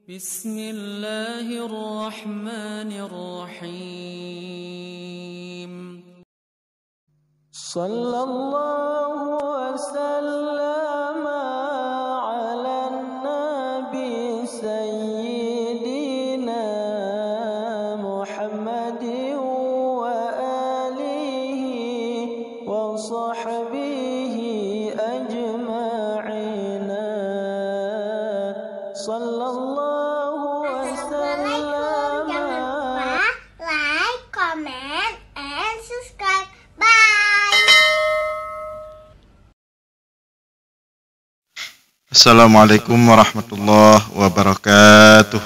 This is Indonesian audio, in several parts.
Bismillahirrahmanirrahim. Sallallahu wasallam ala nabi sayyidina Muhammadin wa alihi wa sahbihi ajma'ina. Sallallahu wasallam. Like, comment, and subscribe. Bye. Assalamualaikum warahmatullahi wabarakatuh.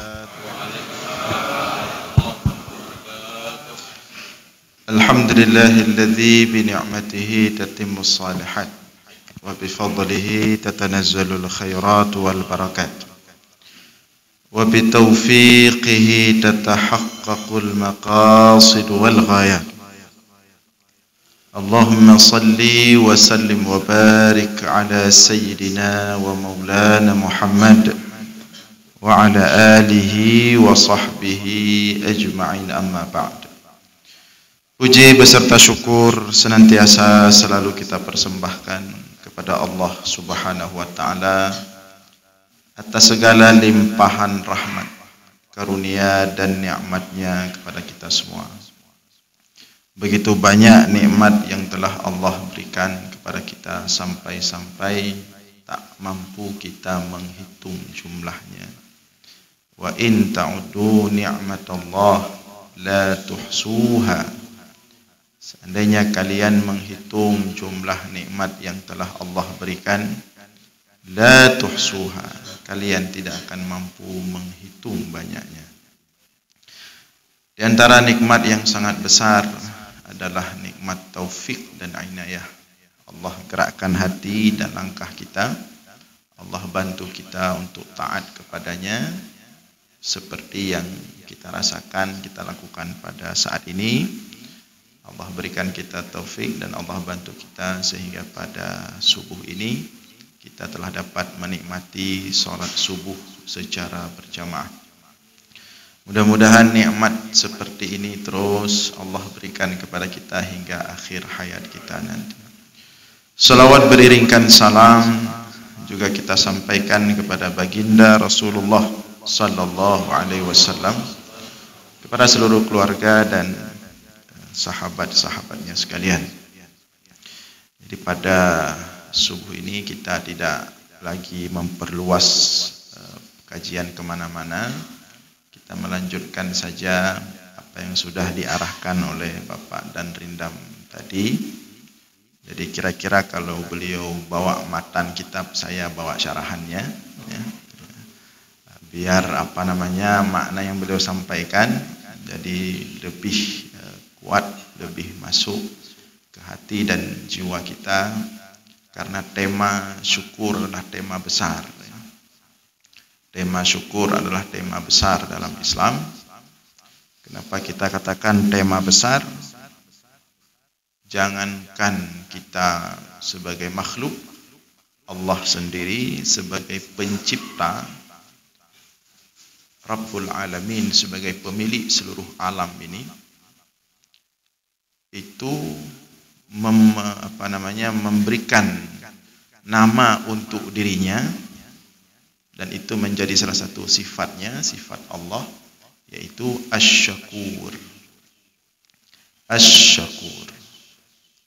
Alhamdulillahilladzi bi ni'matihi tatimmus shalihat wa bi fadlihi tatanazzalul khairat wal barakat wa bi taufiqihi tatahaqqaqul maqasid wal ghayat. Allahumma salli wa sallim wa barik ala sayyidina wa maulana Muhammad wa ala alihi wa sahbihi ajma'in, amma ba'd. Puji beserta syukur senantiasa selalu kita persembahkan kepada Allah Subhanahu wa ta'ala atas segala limpahan rahmat, karunia dan nikmatnya kepada kita semua. Begitu banyak nikmat yang telah Allah berikan kepada kita sampai-sampai tak mampu kita menghitung jumlahnya. Wa in ta'udu ni'matallah la tuhsuha. Seandainya kalian menghitung jumlah nikmat yang telah Allah berikan, la tuhsuha, kalian tidak akan mampu menghitung banyaknya. Di antara nikmat yang sangat besar adalah nikmat taufik dan inayah. Allah gerakkan hati dan langkah kita. Allah bantu kita untuk taat kepadanya seperti yang kita rasakan, kita lakukan pada saat ini. Allah berikan kita taufik dan Allah bantu kita sehingga pada subuh ini kita telah dapat menikmati sholat subuh secara berjamaah. Mudah-mudahan nikmat seperti ini terus Allah berikan kepada kita hingga akhir hayat kita nanti. Salawat beriringkan salam juga kita sampaikan kepada baginda Rasulullah sallallahu alaihi wasallam, kepada seluruh keluarga dan sahabat-sahabatnya sekalian. Jadi pada subuh ini kita tidak lagi memperluas kajian kemana-mana. Kita melanjutkan saja apa yang sudah diarahkan oleh Bapak dan Rindam tadi. Jadi kira-kira kalau beliau bawa matan kitab, saya bawa syarahannya, ya. Biar makna yang beliau sampaikan jadi lebih kuat, lebih masuk ke hati dan jiwa kita, karena tema syukur adalah tema besar. Tema syukur adalah tema besar dalam Islam. Kenapa kita katakan tema besar? Jangankan kita sebagai makhluk, Allah sendiri sebagai pencipta, Rabbul Alamin sebagai pemilik seluruh alam ini, itu memberikan nama untuk dirinya. Dan itu menjadi salah satu sifatnya, sifat Allah, yaitu Asy-Syakur. Asy-Syakur.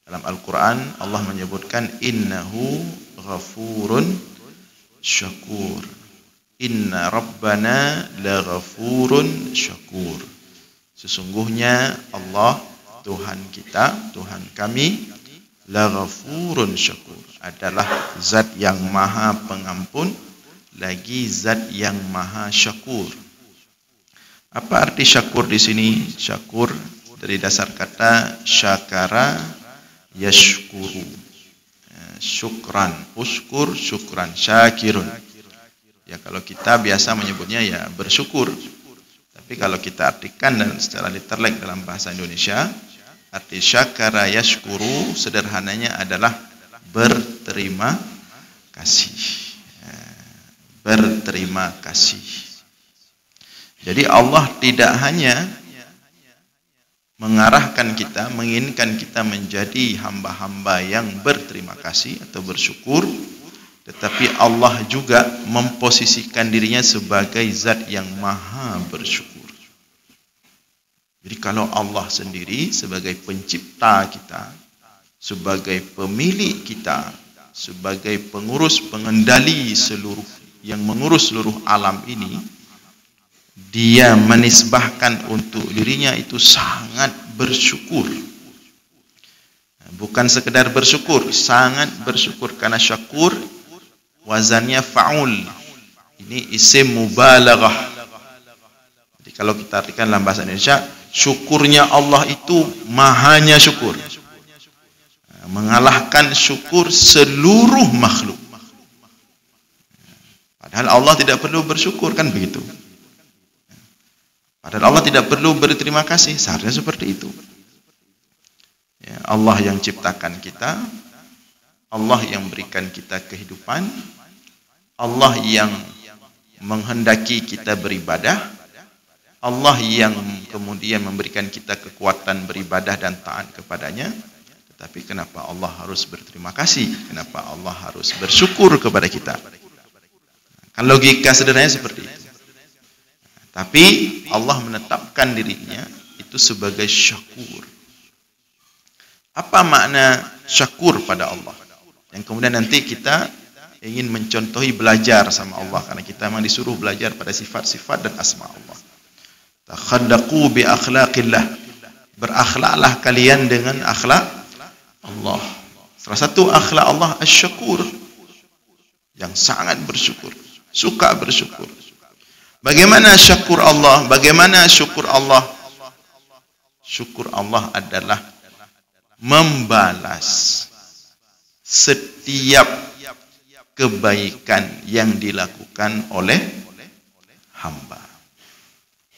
Dalam Al-Quran Allah menyebutkan innahu ghafurun syakur. Inna rabbana la ghafurun syakur. Sesungguhnya Allah, Tuhan kita, Tuhan kami, la ghafurun syakur, adalah zat yang maha pengampun, lagi zat yang maha syakur. Apa arti syakur di sini? Syakur dari dasar kata syakara yashkuru. Syukran, uskur, syukran, syakirun. Ya kalau kita biasa menyebutnya ya bersyukur. Tapi kalau kita artikan dan secara literal dalam bahasa Indonesia, arti syakara yashkuru sederhananya adalah berterima kasih. Berterima kasih. Jadi Allah tidak hanya mengarahkan kita, menginginkan kita menjadi hamba-hamba yang berterima kasih atau bersyukur, tetapi Allah juga memposisikan dirinya sebagai zat yang maha bersyukur. Jadi kalau Allah sendiri sebagai pencipta kita, sebagai pemilik kita, sebagai pengurus pengendali seluruh yang mengurus seluruh alam ini, dia menisbahkan untuk dirinya itu sangat bersyukur. Bukan sekedar bersyukur, sangat bersyukur, karena syakur wazannya fa'ul. Ini isim mubalaghah. Jadi kalau kita artikan dalam bahasa Indonesia, syukurnya Allah itu mahanya syukur, mengalahkan syukur seluruh makhluk. Padahal Allah tidak perlu bersyukur, kan begitu. Padahal Allah tidak perlu berterima kasih, seharusnya seperti itu. Ya, Allah yang ciptakan kita, Allah yang berikan kita kehidupan, Allah yang menghendaki kita beribadah, Allah yang kemudian memberikan kita kekuatan beribadah dan taat kepadanya. Tetapi kenapa Allah harus berterima kasih? Kenapa Allah harus bersyukur kepada kita? Kan logika sederhananya seperti itu. Tapi Allah menetapkan dirinya itu sebagai syakur. Apa makna syakur pada Allah? Yang kemudian nanti kita ingin mencontohi, belajar sama Allah, karena kita memang disuruh belajar pada sifat-sifat dan asma Allah. Takhaddaqu bi akhlaqillah. Berakhlaklah kalian dengan akhlak Allah. Salah satu akhlak Allah asy-syakur, yang sangat bersyukur, suka bersyukur. Bagaimana syukur Allah? Bagaimana syukur Allah? Syukur Allah adalah membalas setiap kebaikan yang dilakukan oleh hamba.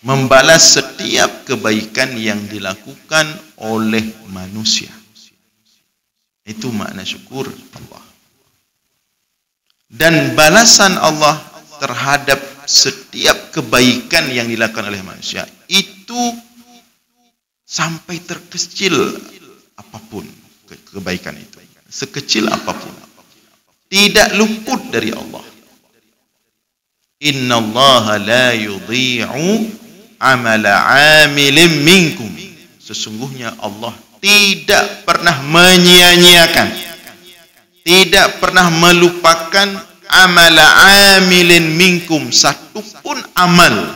Membalas setiap kebaikan yang dilakukan oleh manusia. Itu makna syukur Allah. Dan balasan Allah terhadap setiap kebaikan yang dilakukan oleh manusia itu sampai terkecil apapun kebaikan itu, sekecil apapun, tidak luput dari Allah. Innallaha la yudhi'u amala 'amilin minkum. Sesungguhnya Allah tidak pernah menyia-nyiakan, tidak pernah melupakan amala amilin minkum, satupun amal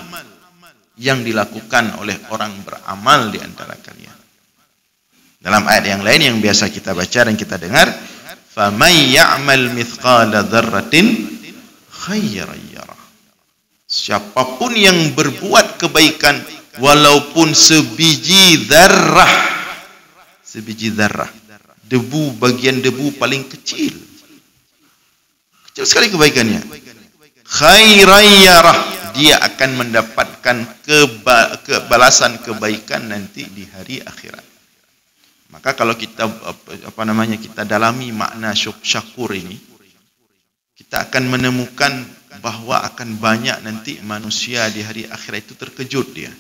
yang dilakukan oleh orang beramal di antara kalian. Dalam ayat yang lain yang biasa kita baca dan kita dengar, faman ya'mal mithqala dzarratin khairan yarah. Siapapun yang berbuat kebaikan walaupun sebiji zarrah, sebiji zarrah, debu, bagian debu paling kecil, kecil sekali kebaikannya, khairan yarah, dia akan mendapatkan balasan kebaikan nanti di hari akhirat. Maka kalau kita kita dalami makna syakur ini, kita akan menemukan bahwa akan banyak nanti manusia di hari akhirat itu terkejut dia.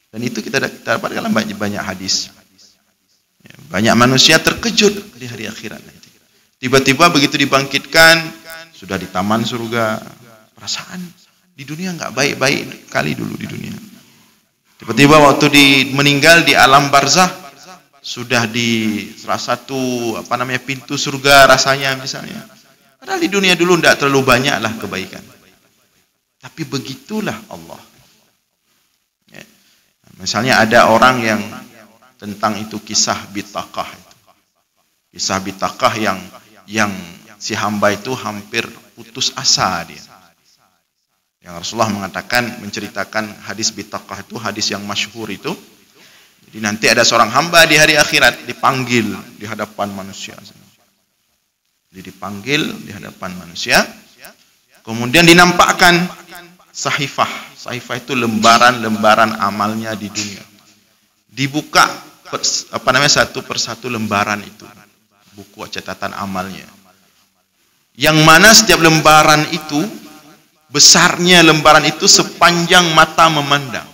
Dan itu kita dapat dalam banyak hadis. Banyak manusia terkejut di hari akhirat nanti. Tiba-tiba begitu dibangkitkan, sudah di taman surga. Perasaan di dunia nggak baik-baik kali dulu di dunia. Tiba-tiba waktu meninggal di alam barzah, sudah di salah satu pintu surga rasanya misalnya. Padahal di dunia dulu tidak terlalu banyaklah kebaikan. Tapi begitulah Allah. Ya. Misalnya ada orang yang tentang itu kisah Bitaqah. Kisah Bitaqah yang si hamba itu hampir putus asa dia. Yang Rasulullah menceritakan hadis Bitaqah itu, hadis yang masyhur itu. Jadi nanti ada seorang hamba di hari akhirat dipanggil di hadapan manusia. Jadi dipanggil di hadapan manusia. Kemudian dinampakkan sahifah. Sahifah itu lembaran-lembaran amalnya di dunia. Dibuka satu persatu lembaran itu. Buku catatan amalnya. Yang mana setiap lembaran itu besarnya lembaran itu sepanjang mata memandang.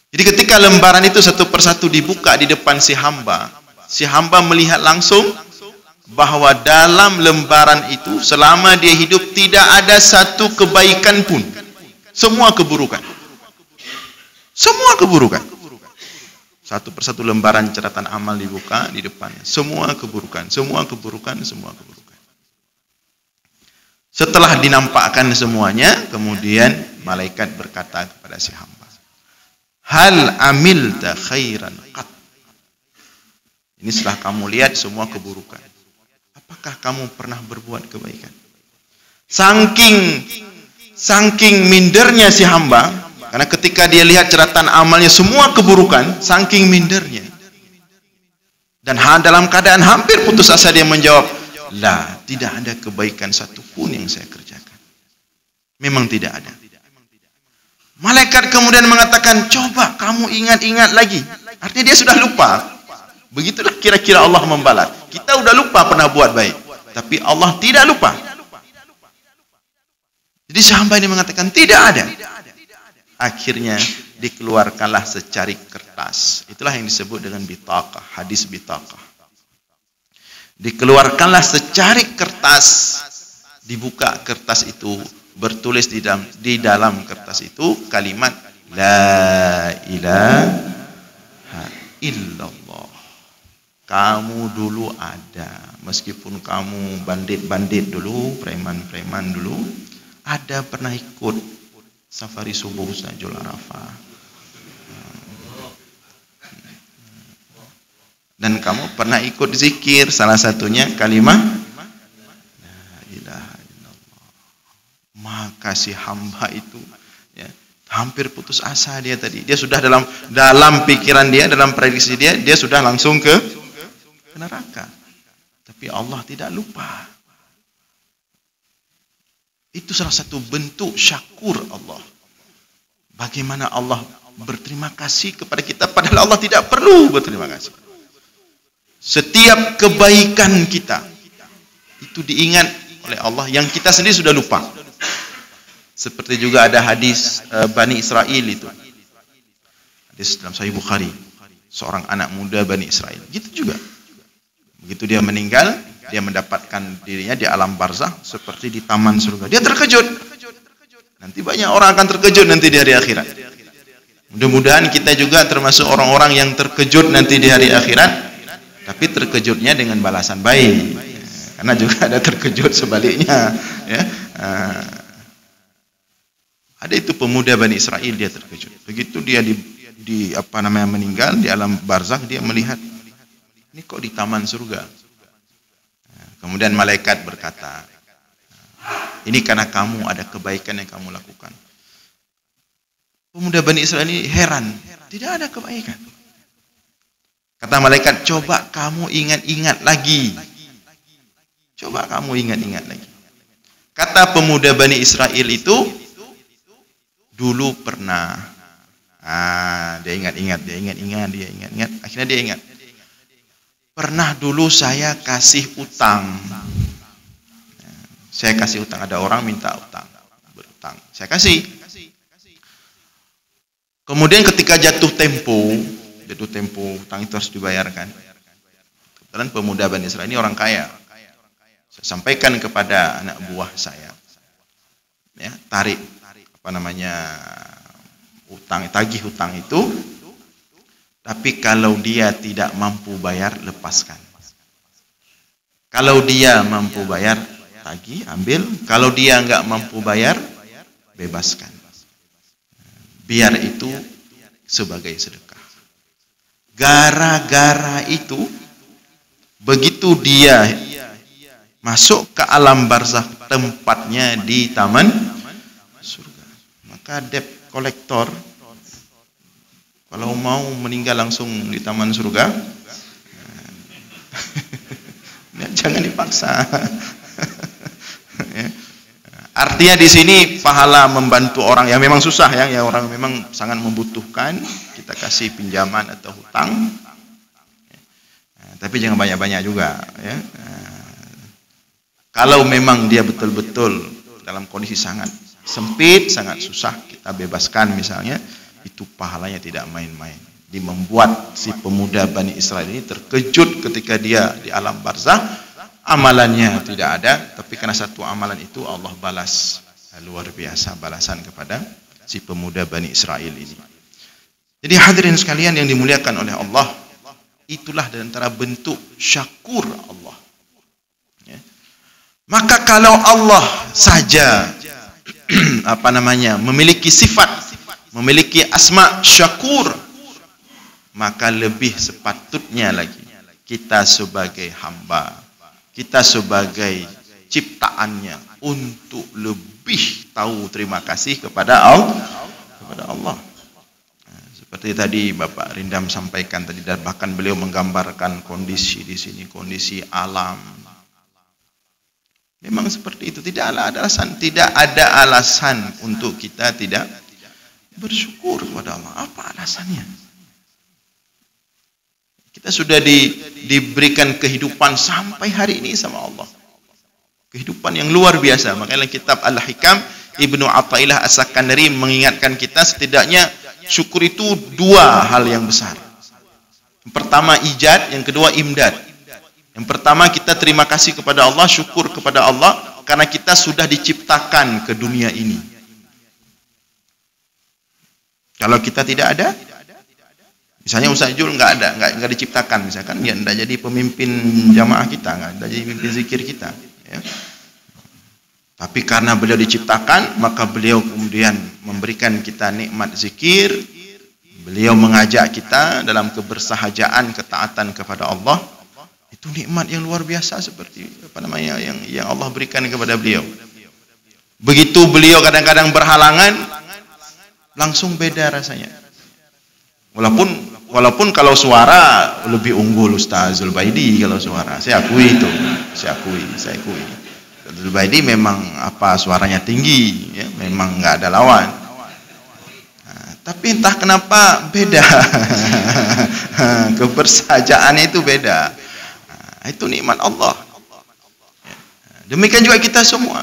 Jadi ketika lembaran itu satu persatu dibuka di depan si hamba melihat langsung bahwa dalam lembaran itu selama dia hidup tidak ada satu kebaikan pun. Semua keburukan. Semua keburukan. Satu persatu lembaran catatan amal dibuka di depannya. Semua keburukan, semua keburukan, semua keburukan. Setelah dinampakkan semuanya, kemudian malaikat berkata kepada si hamba, hal amilta khairan qat. Ini setelah kamu lihat semua keburukan. Apakah kamu pernah berbuat kebaikan? Saking mindernya si hamba, karena ketika dia lihat catatan amalnya semua keburukan, saking mindernya. Dan dalam keadaan hampir putus asa dia menjawab, la, tidak ada kebaikan satupun yang saya kerjakan. Memang tidak ada. Malaikat kemudian mengatakan, coba kamu ingat-ingat lagi. Artinya dia sudah lupa. Begitulah kira-kira Allah membalas. Kita udah lupa pernah buat baik, tapi Allah tidak lupa. Jadi hamba ini mengatakan tidak ada. Akhirnya dikeluarkanlah secari kertas. Itulah yang disebut dengan bitaqah, hadis bitaqah. Dikeluarkanlah secari kertas, dibuka kertas itu, bertulis di dalam kertas itu kalimat la ilaha illallah. Kamu dulu ada, meskipun kamu bandit-bandit dulu, preman-preman dulu, ada pernah ikut safari subuh Najul Arafah. Dan kamu pernah ikut zikir, salah satunya kalimat la ilaha illallah. Maka si hamba itu ya, hampir putus asa dia tadi. Dia sudah dalam pikiran dia, dalam prediksi dia sudah langsung ke neraka. Tapi Allah tidak lupa. Itu salah satu bentuk syakur Allah. Bagaimana Allah berterima kasih kepada kita padahal Allah tidak perlu berterima kasih. Setiap kebaikan kita itu diingat oleh Allah yang kita sendiri sudah lupa. Seperti juga ada hadis Bani Israel itu. Hadis dalam Sahih Bukhari. Seorang anak muda Bani Israel. Gitu juga. Begitu dia meninggal, dia mendapatkan dirinya di alam barzakh seperti di taman surga. Dia terkejut. Nanti banyak orang akan terkejut nanti di hari akhirat. Mudah-mudahan kita juga termasuk orang-orang yang terkejut nanti di hari akhirat, tapi terkejutnya dengan balasan baik. Karena juga ada terkejut sebaliknya. Ya. Ada itu pemuda Bani Israel, dia terkejut. Begitu dia meninggal di alam barzakh, dia melihat ini kok di taman surga. Kemudian malaikat berkata, ini karena kamu ada kebaikan yang kamu lakukan. Pemuda Bani Israel ini heran, tidak ada kebaikan. Kata malaikat, coba kamu ingat-ingat lagi. Coba kamu ingat-ingat lagi. Kata pemuda Bani Israel itu, dulu pernah. Dia ingat-ingat. Akhirnya dia ingat. Pernah dulu saya kasih utang. Saya kasih utang, ada orang minta utang, berutang. Saya kasih. Kemudian ketika jatuh tempo utang itu harus dibayarkan. Kebetulan pemuda Bani Israel ini orang kaya. Saya sampaikan kepada anak buah saya. Ya, tarik tagih hutang itu. Tapi kalau dia tidak mampu bayar, lepaskan. Kalau dia mampu bayar, tagih, ambil. Kalau dia enggak mampu bayar, bebaskan. Biar itu sebagai sedekah. Gara-gara itu, begitu dia masuk ke alam barzakh, tempatnya di taman surga, maka debt kolektor kalau mau meninggal langsung di taman surga, jangan dipaksa. Artinya di sini pahala membantu orang yang memang susah, yang orang memang sangat membutuhkan, kita kasih pinjaman atau hutang. Tapi jangan banyak-banyak juga. Ya. Kalau memang dia betul-betul dalam kondisi sangat sempit, sangat susah, kita bebaskan misalnya, itu pahalanya tidak main-main. Dia membuat si pemuda Bani Israel ini terkejut ketika dia di alam barzah, amalannya tidak ada, tapi karena satu amalan itu Allah balas luar biasa balasan kepada si pemuda Bani Israel ini. Jadi hadirin sekalian yang dimuliakan oleh Allah, itulah di antara bentuk syakur Allah. Ya. Maka kalau Allah saja memiliki sifat, memiliki asma syakur, maka lebih sepatutnya lagi kita sebagai hamba, kita sebagai ciptaannya untuk lebih tahu terima kasih kepada Allah. Seperti tadi Bapak Rindam sampaikan tadi, dan bahkan beliau menggambarkan kondisi di sini, kondisi alam. Memang seperti itu, tidak ada alasan untuk kita tidak bersyukur kepada Allah. Apa alasannya? Kita sudah diberikan kehidupan sampai hari ini sama Allah. Kehidupan yang luar biasa. Makanya kitab Al-Hikam, Ibnu Athaillah As-Sakandari mengingatkan kita setidaknya syukur itu dua hal yang besar. Yang pertama ijad, yang kedua imdad. Yang pertama kita terima kasih kepada Allah, syukur kepada Allah karena kita sudah diciptakan ke dunia ini. Kalau kita tidak ada, misalnya Ustaz Jul nggak diciptakan, misalkan dia tidak jadi pemimpin jamaah kita, nggak jadi pemimpin zikir kita. Ya. Tapi karena beliau diciptakan, maka beliau kemudian memberikan kita nikmat zikir. Beliau mengajak kita dalam kebersahajaan, ketaatan kepada Allah. Itu nikmat yang luar biasa seperti yang Allah berikan kepada beliau. Begitu beliau kadang-kadang berhalangan, langsung beda rasanya. Walaupun kalau suara lebih unggul Ustaz Zulbaidi, kalau suara saya akui itu, saya akui. Zulbaidi memang suaranya tinggi, ya, memang nggak ada lawan. Nah, tapi entah kenapa beda, kebersahajaan itu beda. Nah, itu nikmat Allah. Demikian juga kita semua.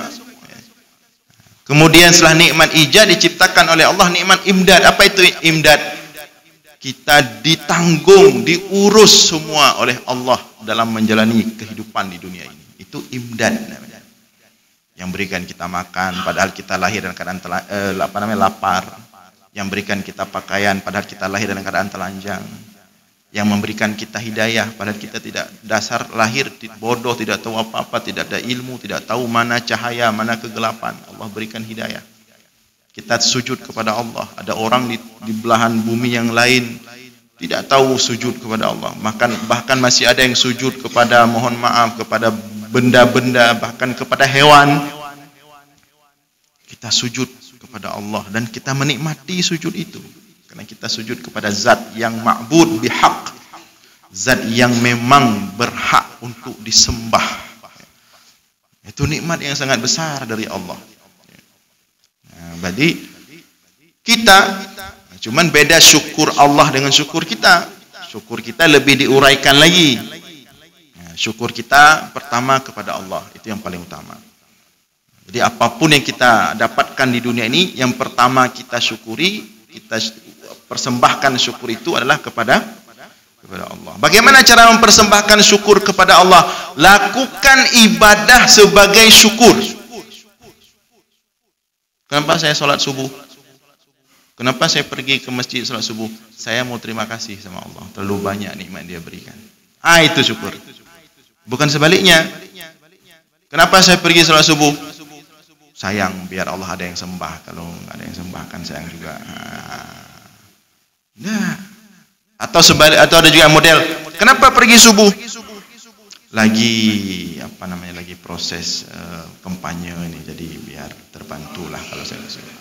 Kemudian setelah nikmat ijad diciptakan oleh Allah, nikmat imdad. Apa itu imdad? Kita ditanggung, diurus semua oleh Allah dalam menjalani kehidupan di dunia ini. Itu imdad namanya. Yang berikan kita makan padahal kita lahir dalam keadaan lapar, yang berikan kita pakaian padahal kita lahir dalam keadaan telanjang, yang memberikan kita hidayah padahal kita tidak dasar lahir bodoh, tidak tahu apa-apa, tidak ada ilmu, tidak tahu mana cahaya, mana kegelapan. Allah berikan hidayah. Kita sujud kepada Allah. Ada orang di belahan bumi yang lain tidak tahu sujud kepada Allah. Bahkan masih ada yang sujud kepada, mohon maaf, kepada benda-benda, bahkan kepada hewan. Kita sujud kepada Allah dan kita menikmati sujud itu karena kita sujud kepada zat yang ma'bud bihaq, zat yang memang berhak untuk disembah. Itu nikmat yang sangat besar dari Allah. Nah, berarti kita cuman beda syukur Allah dengan syukur kita. Syukur kita lebih diuraikan lagi. Syukur kita pertama kepada Allah, itu yang paling utama. Jadi apapun yang kita dapatkan di dunia ini, yang pertama kita syukuri, kita persembahkan syukur itu adalah kepada Allah. Bagaimana cara mempersembahkan syukur kepada Allah? Lakukan ibadah sebagai syukur. Kenapa saya sholat subuh? Kenapa saya pergi ke masjid sholat subuh? Saya mau terima kasih sama Allah, terlalu banyak nikmat dia berikan. Itu syukur. Bukan sebaliknya. Kenapa saya pergi sholat subuh? Sayang, biar Allah ada yang sembah. Kalau nggak ada yang sembah kan sayang juga. Nah, atau ada juga model. Kenapa pergi subuh? Lagi lagi proses kampanye ini, jadi biar terbantulah kalau saya subuh.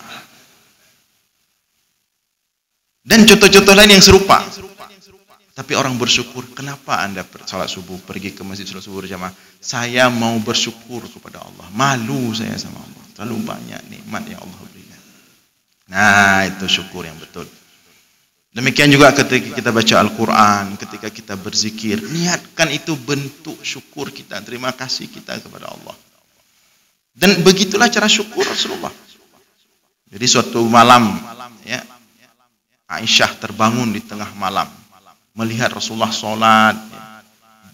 Dan contoh-contoh lain yang serupa. Tapi orang bersyukur, kenapa Anda salat subuh, pergi ke masjid salat subuh berjamaah? Saya mau bersyukur kepada Allah. Malu saya sama Allah. Terlalu banyak nikmat yang Allah berikan. Nah, itu syukur yang betul. Demikian juga ketika kita baca Al-Quran, ketika kita berzikir, niatkan itu bentuk syukur kita, terima kasih kita kepada Allah. Dan begitulah cara syukur Rasulullah. Jadi suatu malam, ya, Aisyah terbangun di tengah malam, melihat Rasulullah sholat, ya,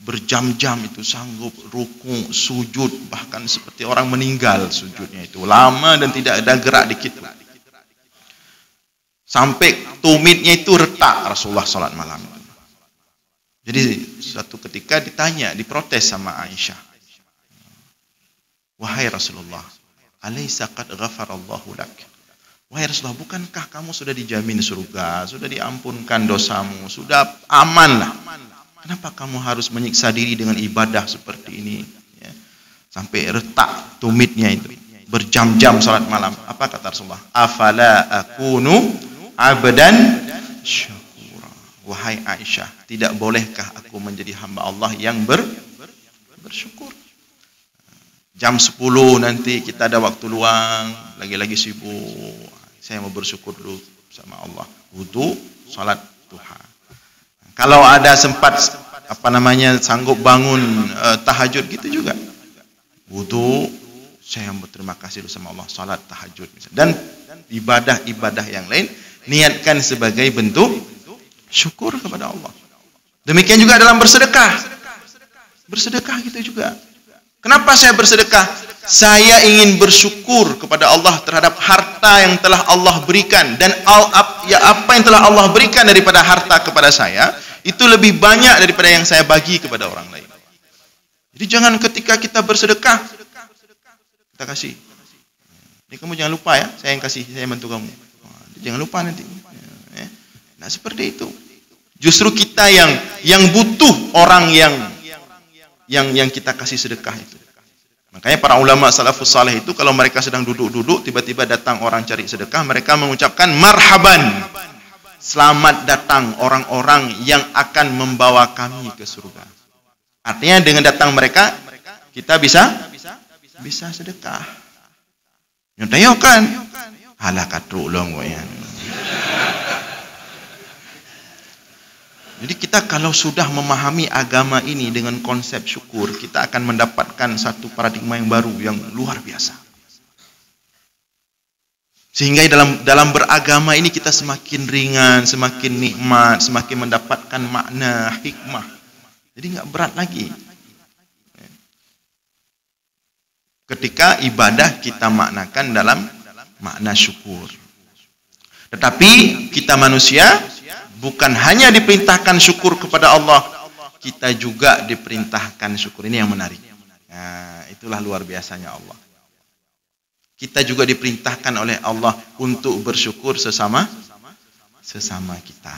berjam-jam itu sanggup ruku, sujud, bahkan seperti orang meninggal sujudnya itu, lama dan tidak ada gerak dikit. Sampai tumitnya itu retak Rasulullah sholat malam. Jadi suatu ketika ditanya, diprotes sama Aisyah. Wahai Rasulullah, alaysa qad ghafarallahu lak? Wahai Rasulullah, bukankah kamu sudah dijamin surga, sudah diampunkan dosamu, sudah aman lah. Kenapa kamu harus menyiksa diri dengan ibadah seperti ini? Ya. Sampai retak tumitnya itu, berjam-jam salat malam. Apa kata Rasulullah? Afala akunu abdan syakura. Wahai Aisyah, tidak bolehkah aku menjadi hamba Allah yang bersyukur? Jam 10 nanti kita ada waktu luang, lagi-lagi sibuk. Saya mau bersyukur dulu sama Allah. Wudu, salat duha. Kalau ada sempat sanggup bangun tahajud gitu juga. Wudu, saya berterima kasih dulu sama Allah, salat tahajud misalnya. Dan ibadah-ibadah yang lain niatkan sebagai bentuk syukur kepada Allah. Demikian juga dalam bersedekah. Bersedekah gitu juga. Kenapa saya bersedekah? Saya ingin bersyukur kepada Allah terhadap harta yang telah Allah berikan, dan apa yang telah Allah berikan daripada harta kepada saya itu lebih banyak daripada yang saya bagi kepada orang lain. Jadi jangan ketika kita bersedekah kita kasih. Ini kamu jangan lupa ya, saya yang kasih, saya bantu kamu. Jangan lupa nanti. Nah seperti itu. Justru kita yang butuh orang yang kita kasih sedekah itu. Makanya para ulama salafus saleh itu kalau mereka sedang duduk-duduk, tiba-tiba datang orang cari sedekah, mereka mengucapkan marhaban. Selamat datang orang-orang yang akan membawa kami ke surga. Artinya dengan datang mereka, kita bisa sedekah. Nyontayo kan? Halah katruk long wayan. Jadi kita kalau sudah memahami agama ini dengan konsep syukur, kita akan mendapatkan satu paradigma yang baru, yang luar biasa. Sehingga dalam beragama ini kita semakin ringan, semakin nikmat, semakin mendapatkan makna, hikmah. Jadi nggak berat lagi. Ketika ibadah kita maknakan dalam makna syukur. Tetapi kita manusia bukan hanya diperintahkan syukur kepada Allah, kita juga diperintahkan syukur. Ini yang menarik. Nah, itulah luar biasanya Allah. Kita juga diperintahkan oleh Allah untuk bersyukur sesama kita.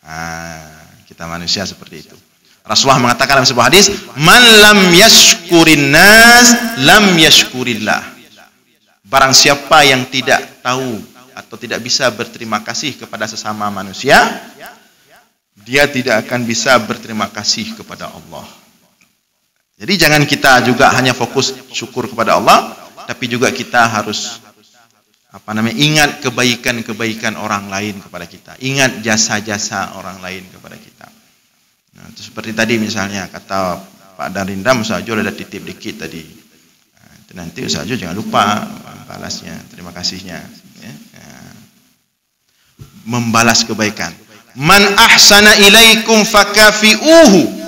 Nah, kita manusia seperti itu. Rasulullah mengatakan dalam sebuah hadis, "Man lam yashkurin nas, lam yashkurillah." Barang siapa yang tidak tahu atau tidak bisa berterima kasih kepada sesama manusia, dia tidak akan bisa berterima kasih kepada Allah. Jadi jangan kita juga hanya fokus syukur kepada Allah, tapi juga kita harus ingat kebaikan-kebaikan orang lain kepada kita. Ingat jasa-jasa orang lain kepada kita. Nah, itu seperti tadi misalnya kata Pak Darinda, Ustaz Jo ada titip dikit tadi. Nah, nanti Ustaz Jo jangan lupa balasnya, terima kasihnya. Ya. Membalas kebaikan. Man ahsana ilaikum fakafi'uhu.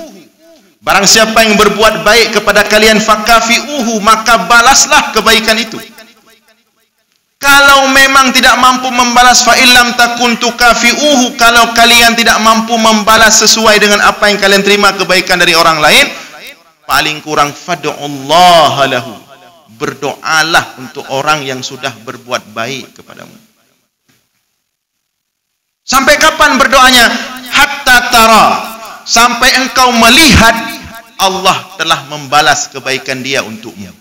Barang siapa yang berbuat baik kepada kalian, fakafi'uhu, maka balaslah kebaikan itu. Kalau memang tidak mampu membalas, fa illam takun tukafi'uhu, kalau kalian tidak mampu membalas sesuai dengan apa yang kalian terima kebaikan dari orang lain, paling kurang fad'ullaha lahu, berdoalah untuk orang yang sudah berbuat baik kepadamu. Sampai kapan berdoanya? Hatta tara, sampai engkau melihat Allah telah membalas kebaikan dia untukmu.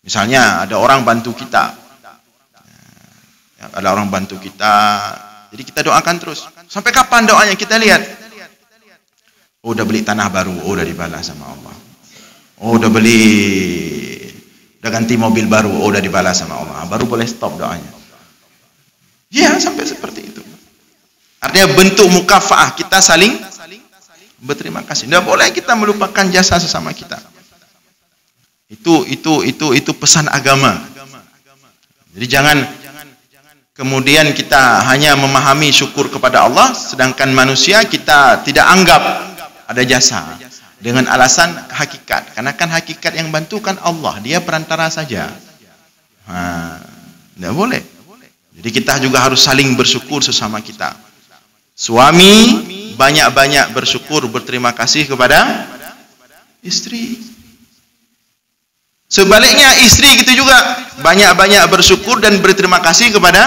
Misalnya ada orang bantu kita, jadi kita doakan terus. Sampai kapan doanya? Kita lihat. Oh, udah beli tanah baru, oh udah dibalas sama Allah. Oh, udah ganti mobil baru, oh udah dibalas sama Allah. Baru boleh stop doanya. Ya, sampai seperti itu. Artinya bentuk mukafaah, kita saling berterima kasih. Tidak boleh kita melupakan jasa sesama kita. Itu pesan agama. Jadi jangan kemudian kita hanya memahami syukur kepada Allah, sedangkan manusia kita tidak anggap ada jasa dengan alasan hakikat. Karena kan hakikat yang bantu kan Allah, dia perantara saja. Tidak boleh. Jadi kita juga harus saling bersyukur sesama kita. Suami banyak-banyak bersyukur, berterima kasih kepada istri. Sebaliknya istri gitu juga banyak-banyak bersyukur dan berterima kasih kepada.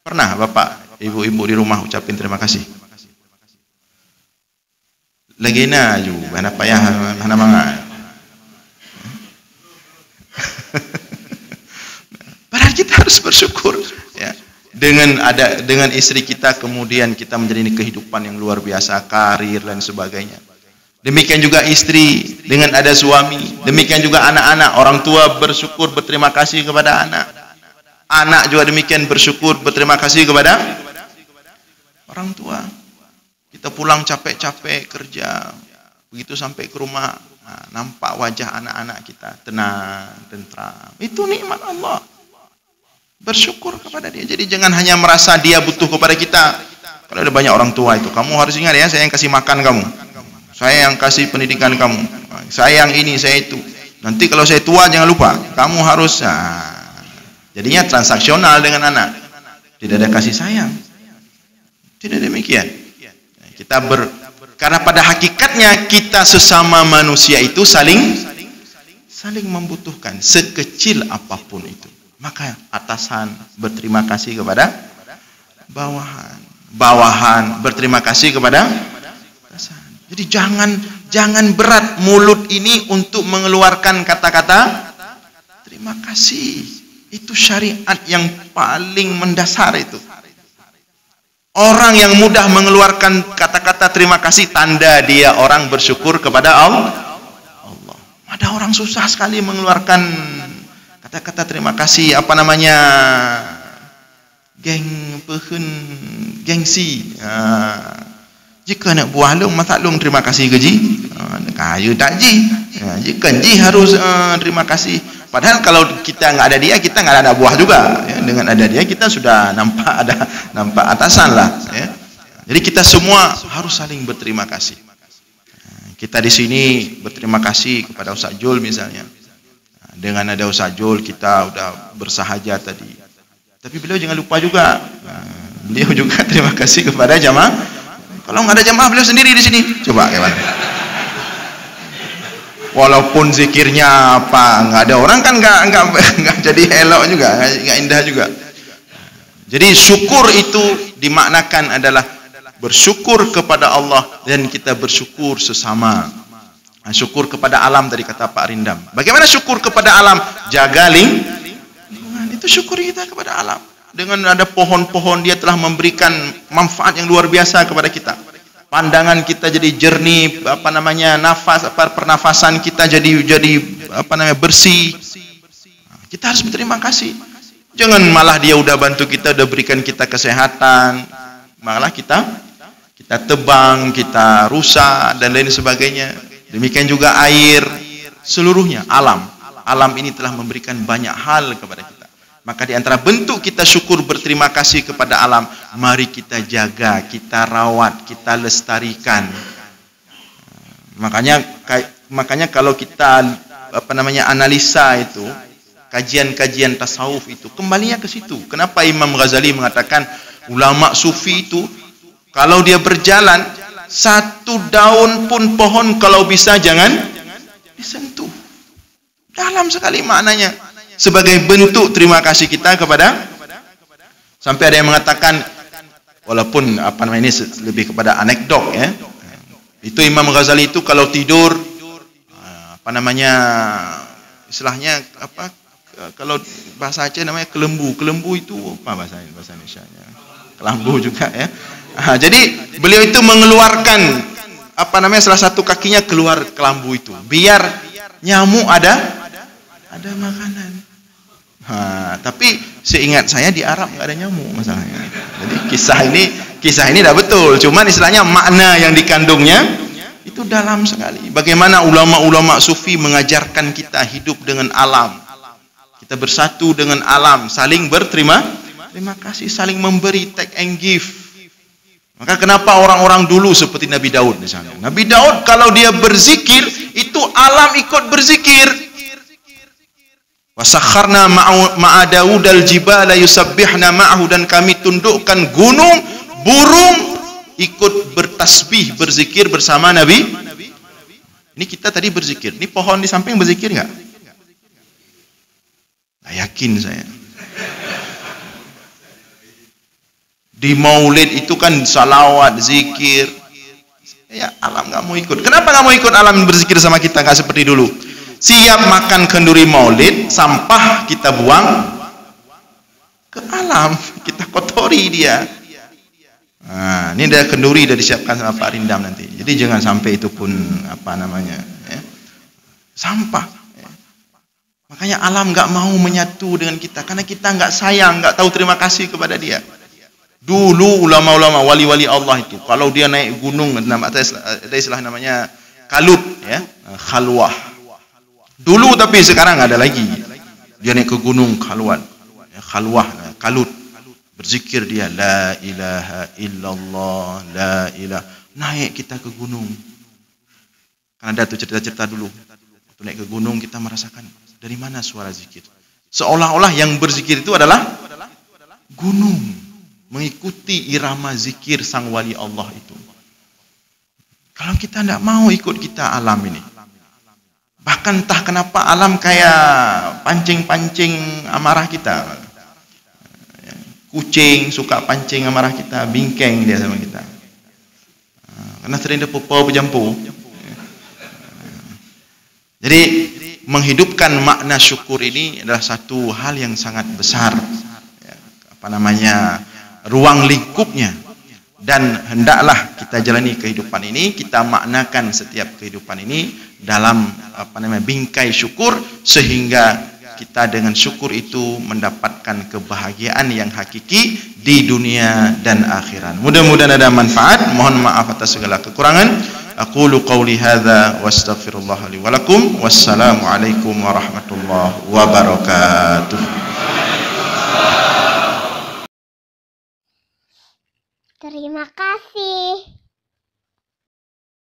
Pernah bapak, ibu-ibu di rumah ucapin terima kasih? Lagina ju, mana payah, mana mangat. Padahal kita harus bersyukur, ya. Dengan istri kita kemudian kita menjalani kehidupan yang luar biasa, karir dan sebagainya. Demikian juga istri dengan ada suami, demikian juga anak-anak, orang tua bersyukur berterima kasih kepada anak. Anak juga demikian bersyukur berterima kasih kepada orang tua. Kita pulang capek-capek kerja, begitu sampai ke rumah, nampak wajah anak-anak kita tenang, tentram. Itu nikmat Allah. Bersyukur kepada dia. Jadi jangan hanya merasa dia butuh kepada kita. Kalau ada banyak orang tua itu, kamu harus ingat ya, saya yang kasih makan kamu, saya yang kasih pendidikan kamu, saya yang ini, saya itu. Nanti kalau saya tua jangan lupa, kamu harus. Jadinya transaksional dengan anak. Tidak ada kasih sayang. Tidak demikian. Karena pada hakikatnya kita sesama manusia itu saling membutuhkan, sekecil apapun itu. Maka atasan berterima kasih kepada bawahan berterima kasih kepada atasan. Jadi jangan berat mulut ini untuk mengeluarkan kata-kata terima kasih. Itu syariat yang paling mendasar itu. Orang yang mudah mengeluarkan kata-kata terima kasih, tanda dia orang bersyukur kepada Allah. Ada orang susah sekali mengeluarkan kata-kata terima kasih, gengsi. Jika nak buah long masak long terima kasih gaji. Kaya tak ji. Jika ji harus terima kasih. Padahal kalau kita nggak ada dia, kita nggak ada buah juga. Ya, dengan ada dia kita sudah nampak atasan lah. Ya. Jadi kita semua harus saling berterima kasih. Kita di sini berterima kasih kepada Ustaz Jul misalnya. Dengan ada Ustaz Jul kita udah bersahaja tadi. Tapi beliau jangan lupa juga. Beliau juga terima kasih kepada jamaah. Kalau nggak ada jamaah beliau sendiri di sini. Coba gimana? Walaupun zikirnya apa nggak ada orang kan nggak jadi elok juga, nggak indah juga. Jadi syukur itu dimaknakan adalah bersyukur kepada Allah dan kita bersyukur sesama. Syukur kepada alam tadi kata Pak Rindam. Bagaimana syukur kepada alam? Jaga lingkungan. Itu syukur kita kepada alam. Dengan ada pohon-pohon dia telah memberikan manfaat yang luar biasa kepada kita. Pandangan kita jadi jernih, pernafasan kita jadi bersih. Kita harus berterima kasih. Jangan malah dia udah bantu kita, udah berikan kita kesehatan, malah kita tebang, kita rusak dan lain sebagainya. Demikian juga air, seluruhnya alam ini telah memberikan banyak hal kepada kita. Maka di antara bentuk kita syukur berterima kasih kepada alam, mari kita jaga, kita rawat, kita lestarikan. Makanya kalau kita analisa itu, kajian-kajian tasawuf itu, kembalinya ke situ. Kenapa Imam Ghazali mengatakan ulama sufi itu kalau dia berjalan satu daun pun pohon kalau bisa jangan disentuh. Dalam sekali maknanya. Sebagai bentuk terima kasih kita kepada, sampai ada yang mengatakan, walaupun ini lebih kepada anekdot ya. Itu Imam Ghazali itu kalau tidur istilahnya kalau bahasa Aceh namanya kelembu. Kelembu itu apa bahasa Indonesianya? Kelambu juga ya. Jadi beliau itu mengeluarkan salah satu kakinya keluar kelambu itu biar nyamuk ada makanan. Tapi seingat saya di Arab nggak ada nyamuk masalahnya. Jadi kisah ini dah betul. Cuman istilahnya makna yang dikandungnya Itu dalam sekali. Bagaimana ulama-ulama sufi mengajarkan kita hidup dengan alam. Kita bersatu dengan alam, saling terima kasih, saling memberi, take and give. Maka kenapa orang-orang dulu seperti Nabi Daud misalnya. Nabi Daud kalau dia berzikir, itu alam ikut berzikir. Wasakharna ma'a Daudal jibala yusabbihna ma'ahu, dan kami tundukkan gunung, burung ikut bertasbih, berzikir bersama Nabi. Ini kita tadi berzikir. Ini pohon di samping berzikir enggak? Nggak yakin saya. Di maulid itu kan salawat, zikir. Ya, alam nggak mau ikut. Kenapa nggak mau ikut alam berzikir sama kita? Nggak seperti dulu. Siap makan kenduri maulid, sampah kita buang ke alam, kita kotori dia. Nah, ini ada kenduri sudah disiapkan sama Pak Rindam nanti. Jadi jangan sampai itu pun ya, sampah. Ya. Makanya alam nggak mau menyatu dengan kita karena kita nggak sayang, nggak tahu terima kasih kepada dia. Dulu ulama-ulama wali-wali Allah itu kalau dia naik gunung, ada istilah namanya kalut, ya, khalwah. Dulu, tapi sekarang ada lagi. Dia naik ke gunung khalwat, ya, khalwah, kalut. Berzikir dia la ilaha illallah, la ilaha. Naik kita ke gunung. Kan ada tuh cerita-cerita dulu. Waktu naik ke gunung kita merasakan dari mana suara zikir. Seolah-olah yang berzikir itu adalah gunung, mengikuti irama zikir sang wali Allah itu. Kalau kita tidak mau ikut, kita alam ini. Bahkan entah kenapa alam kayak pancing-pancing amarah kita. Kucing suka pancing amarah kita, bingkeng dia sama kita. Karena sering dia pupau berjampu. Jadi menghidupkan makna syukur ini adalah satu hal yang sangat besar. Ruang lingkupnya. Dan hendaklah kita jalani kehidupan ini, kita maknakan setiap kehidupan ini dalam bingkai syukur, sehingga kita dengan syukur itu mendapatkan kebahagiaan yang hakiki di dunia dan akhirat. Mudah-mudahan ada manfaat. Mohon maaf atas segala kekurangan. Aqulu qawli hadza wa astaghfirullah li wa lakum. Wassalamu alaikum warahmatullahi wabarakatuh. Terima kasih.